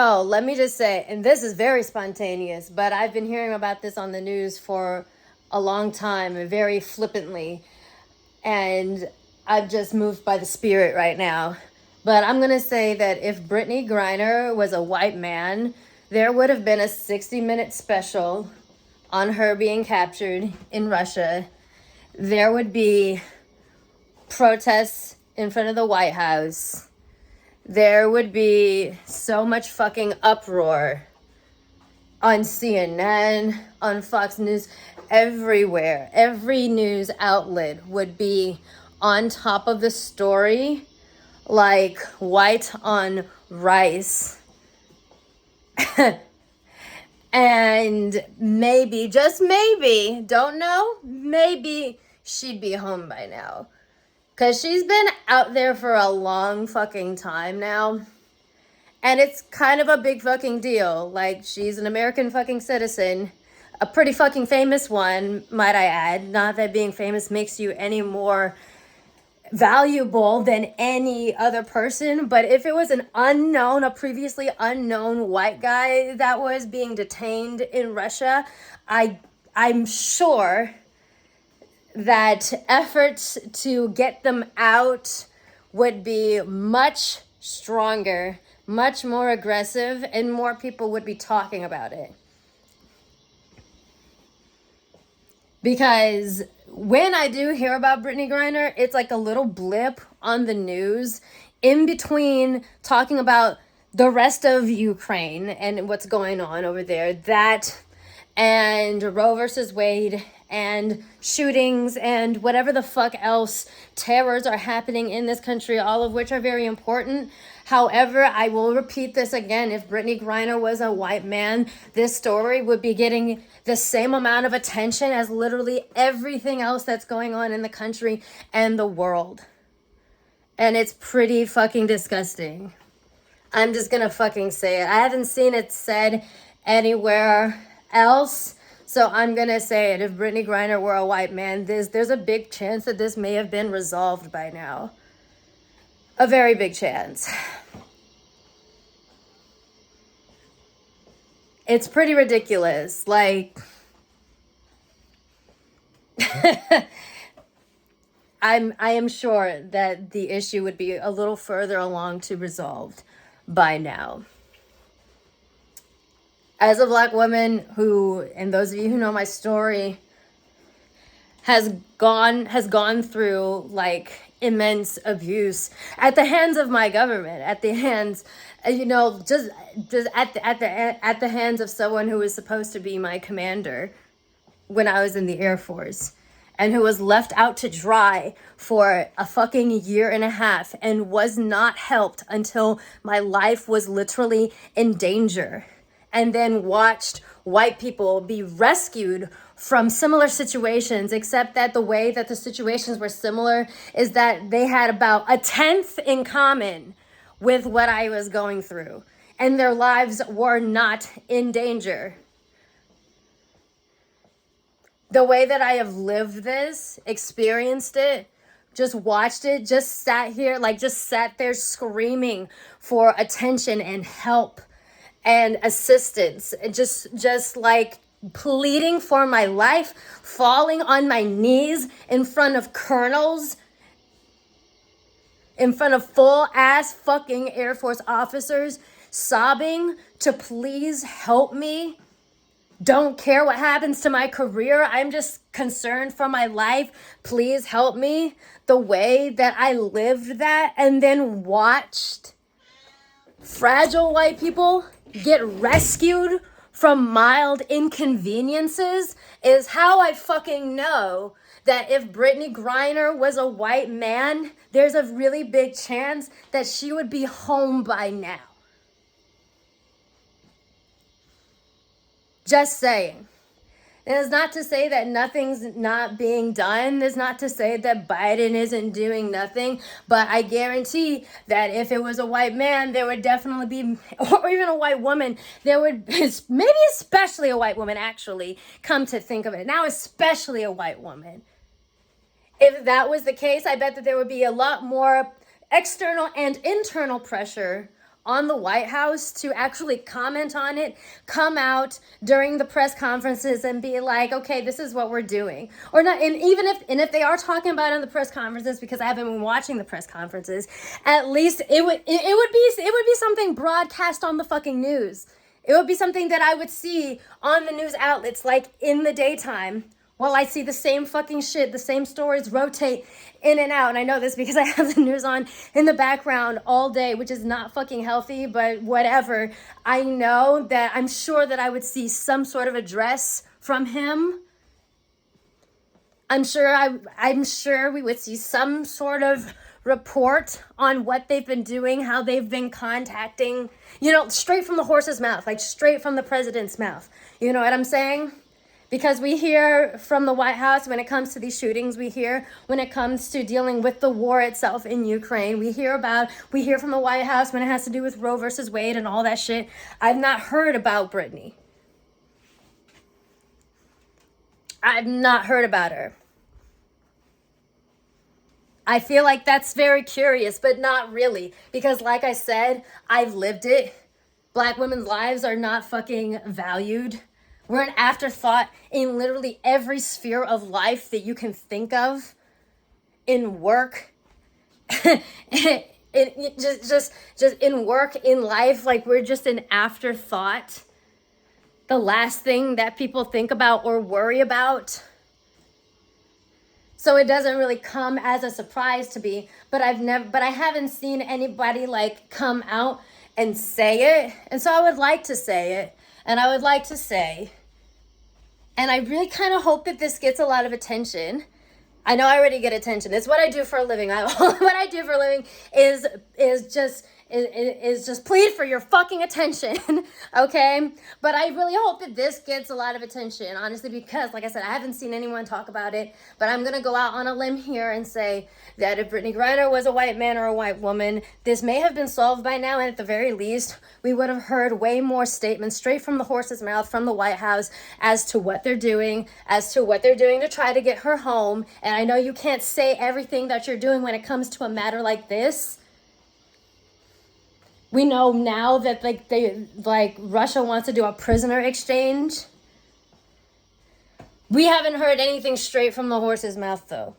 Oh, let me just say, and this is very spontaneous, but I've been hearing about this on the news for a long time, and very flippantly, and I'm just moved by the spirit right now. But I'm going to say that if Brittany Griner was a white man, there would have been a 60-minute special on her being captured in Russia. There would be protests in front of the White House. There would be so much fucking uproar on CNN, on Fox News, everywhere. Every news outlet would be on top of the story like white on rice. And maybe, just maybe, don't know, maybe she'd be home by now. Because she's been out there for a long fucking time now. And it's kind of a big fucking deal. Like, she's an American fucking citizen. A pretty fucking famous one, might I add. Not that being famous makes you any more valuable than any other person. But if it was an unknown, a previously unknown white guy that was being detained in Russia, I'm sure that efforts to get them out would be much stronger, much more aggressive, and more people would be talking about it. Because when I do hear about Brittany Griner, it's like a little blip on the news in between talking about the rest of Ukraine and what's going on over there. That and Roe versus Wade and shootings and whatever the fuck else terrors are happening in this country, all of which are very important. However, I will repeat this again. If Brittany Griner was a white man, this story would be getting the same amount of attention as literally everything else that's going on in the country and the world. And it's pretty fucking disgusting. I'm just gonna fucking say it. I haven't seen it said anywhere else, so I'm gonna say it. If Brittany Griner were a white man, there's a big chance that this may have been resolved by now. A very big chance. It's pretty ridiculous. Like, I am sure that the issue would be a little further along to resolved by now. As a Black woman who, and those of you who know my story, has gone through like immense abuse at the hands of my government, at the hands, just at the hands of someone who was supposed to be my commander when I was in the Air Force, and who was left out to dry for a fucking year and a half and was not helped until my life was literally in danger. And then watched white people be rescued from similar situations, except that the way that the situations were similar is that they had about a tenth in common with what I was going through, and their lives were not in danger. The way that I have lived this, experienced it, just watched it, just sat there screaming for attention and help and assistance, just like pleading for my life, falling on my knees in front of colonels, in front of full ass fucking Air Force officers, sobbing to please help me. Don't care what happens to my career. I'm just concerned for my life. Please help me. The way that I lived that and then watched fragile white people get rescued from mild inconveniences is how I fucking know that if Brittany Griner was a white man, there's a really big chance that she would be home by now. Just saying. And it's not to say that nothing's not being done. It's not to say that Biden isn't doing nothing. But I guarantee that if it was a white man, there would definitely be, or even a white woman, there would, maybe especially a white woman actually, come to think of it. Now especially a white woman. If that was the case, I bet that there would be a lot more external and internal pressure on the White House to actually comment on it, come out during the press conferences and be like, okay, this is what we're doing. Or not, and even if they are talking about it in the press conferences, because I haven't been watching the press conferences, at least it would be something broadcast on the fucking news. It would be something that I would see on the news outlets, like in the daytime, while I see the same fucking shit, the same stories rotate in and out. And I know this because I have the news on in the background all day, which is not fucking healthy, but whatever. I know that I'm sure that I would see some sort of address from him. I'm sure we would see some sort of report on what they've been doing, how they've been contacting, straight from the horse's mouth, like straight from the president's mouth. You know what I'm saying? Because we hear from the White House when it comes to these shootings, we hear when it comes to dealing with the war itself in Ukraine, we hear from the White House when it has to do with Roe versus Wade and all that shit. I've not heard about Brittany. I've not heard about her. I feel like that's very curious, but not really. Because like I said, I've lived it. Black women's lives are not fucking valued. We're an afterthought in literally every sphere of life that you can think of. In work, just in work, in life, like we're just an afterthought. The last thing that people think about or worry about. So it doesn't really come as a surprise to me, but I haven't seen anybody like come out and say it. And so I would like to say it. And I would like to say, and I really kind of hope that this gets a lot of attention. I know I already get attention. It's what I do for a living. What I do for a living is just plead for your fucking attention, okay? But I really hope that this gets a lot of attention, honestly, because, like I said, I haven't seen anyone talk about it, but I'm going to go out on a limb here and say that if Brittany Griner was a white man or a white woman, this may have been solved by now, and at the very least, we would have heard way more statements straight from the horse's mouth from the White House as to what they're doing to try to get her home. And I know you can't say everything that you're doing when it comes to a matter like this. We know now that Russia wants to do a prisoner exchange. We haven't heard anything straight from the horse's mouth, though.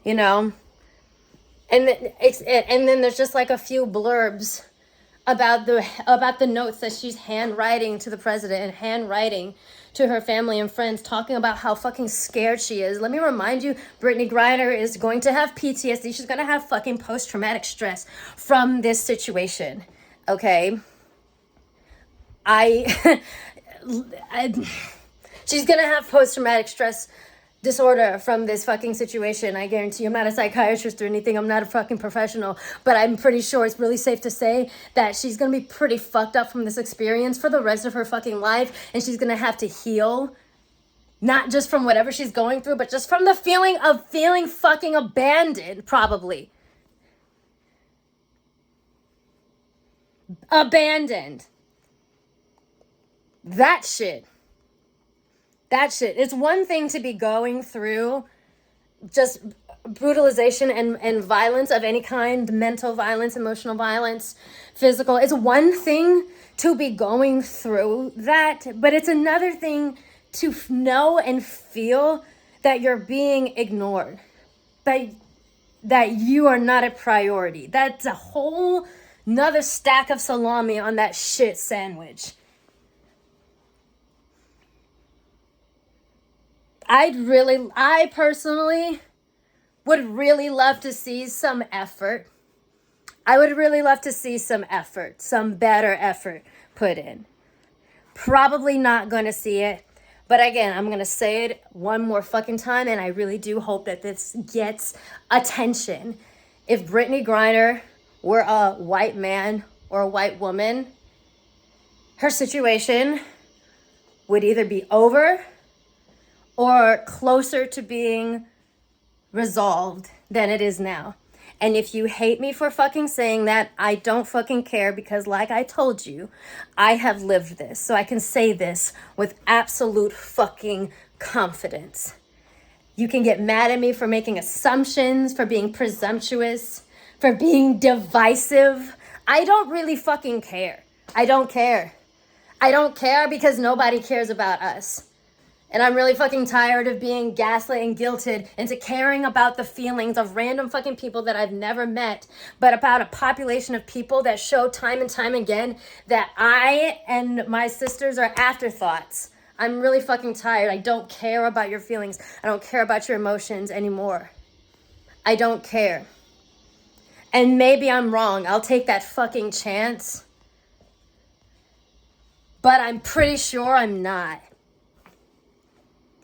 And then there's just like a few blurbs about the notes that she's handwriting to the president and handwriting to her family and friends, talking about how fucking scared she is. Let me remind you, Brittany Griner is going to have PTSD. She's going to have fucking post-traumatic stress from this situation. Okay? She's going to have post-traumatic stress disorder from this fucking situation. I guarantee you. I'm not a psychiatrist or anything. I'm not a fucking professional, but I'm pretty sure it's really safe to say that she's going to be pretty fucked up from this experience for the rest of her fucking life. And she's going to have to heal, not just from whatever she's going through, but just from the feeling of feeling fucking abandoned, probably. Abandoned. That shit. It's one thing to be going through just brutalization and violence of any kind, mental violence, emotional violence, physical. It's one thing to be going through that, but it's another thing to know and feel that you're being ignored, that you are not a priority. That's a whole nother stack of salami on that shit sandwich. I personally would really love to see some effort. I would really love to see some effort, some better effort put in. Probably not going to see it. But again, I'm going to say it one more fucking time, and I really do hope that this gets attention. If Brittany Griner were a white man or a white woman, her situation would either be over or closer to being resolved than it is now. And if you hate me for fucking saying that, I don't fucking care, because like I told you, I have lived this. So I can say this with absolute fucking confidence. You can get mad at me for making assumptions, for being presumptuous, for being divisive. I don't really fucking care. I don't care. I don't care because nobody cares about us. And I'm really fucking tired of being gaslit and guilted into caring about the feelings of random fucking people that I've never met, but about a population of people that show time and time again that I and my sisters are afterthoughts. I'm really fucking tired. I don't care about your feelings. I don't care about your emotions anymore. I don't care. And maybe I'm wrong. I'll take that fucking chance. But I'm pretty sure I'm not.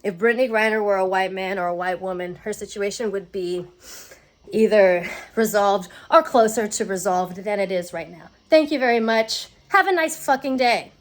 If Brittany Griner were a white man or a white woman, her situation would be either resolved or closer to resolved than it is right now. Thank you very much. Have a nice fucking day.